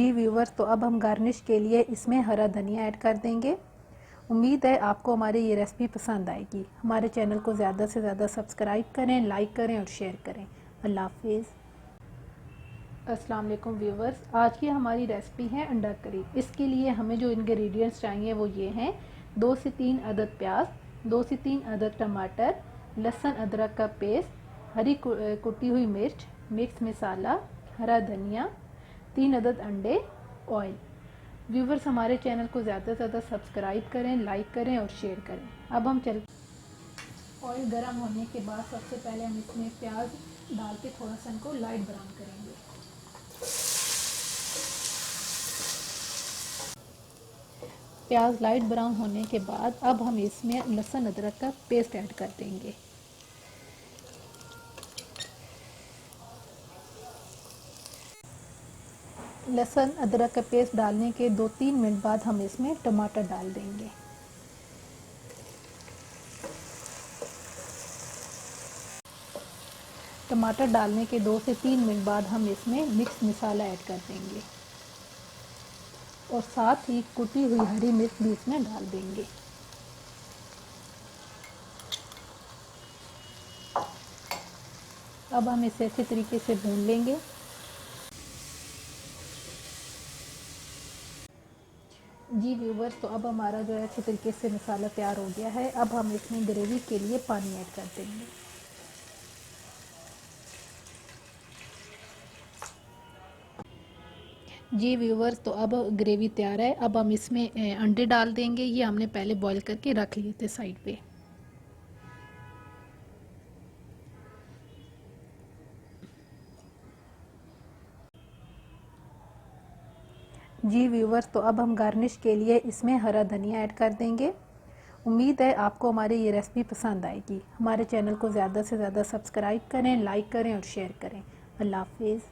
जी viewers, तो अब हम गार्निश के लिए इसमें हरा धनिया ऐड कर देंगे। उम्मीद है आपको हमारी ये रेसिपी पसंद आएगी। हमारे चैनल को ज़्यादा से ज़्यादा सब्सक्राइब करें, लाइक करें और शेयर करें। अल्लाह हाफिज़। अस्सलाम वालेकुम व्यूवर्स, आज की हमारी रेसिपी है अंडा करी। इसके लिए हमें जो इंग्रेडिएंट्स चाहिए वो ये हैं: 2 से 3 अदद प्याज, 2 से 3 अदद टमाटर, लहसुन अदरक का पेस्ट, हरी कुटी हुई मिर्च, मिक्स मसाला, हरा धनिया, 3 अदद अंडे, ऑयल। व्यूवर्स, हमारे चैनल को ज़्यादा से ज़्यादा सब्सक्राइब करें, लाइक करें और शेयर करें। अब हम ऑयल गर्म होने के बाद सबसे पहले हम इसमें प्याज डाल के थोड़ा सा इनको लाइट ब्राउन करेंगे। प्याज लाइट ब्राउन होने के बाद अब हम इसमें लहसुन अदरक का पेस्ट ऐड कर देंगे। लहसुन अदरक का पेस्ट डालने के 2-3 मिनट बाद हम इसमें टमाटर डाल देंगे। टमाटर डालने के 2 से 3 मिनट बाद हम इसमें मिक्स मसाला ऐड कर देंगे और साथ ही कुटी हुई हरी मिर्च भी इसमें डाल देंगे। अब हम इसे अच्छे तरीके से भून लेंगे। जी व्यूवर्स, तो अब हमारा जो है अच्छे तरीके से मसाला तैयार हो गया है। अब हम इसमें ग्रेवी के लिए पानी ऐड कर देंगे। जी व्यूवर्स, तो अब ग्रेवी तैयार है। अब हम इसमें अंडे डाल देंगे। ये हमने पहले बॉईल करके रख लिए थे साइड पे। जी व्यूवर्स, तो अब हम गार्निश के लिए इसमें हरा धनिया ऐड कर देंगे। उम्मीद है आपको हमारी ये रेसिपी पसंद आएगी। हमारे चैनल को ज़्यादा से ज़्यादा सब्सक्राइब करें, लाइक करें और शेयर करें। अल्लाह हाफिज़।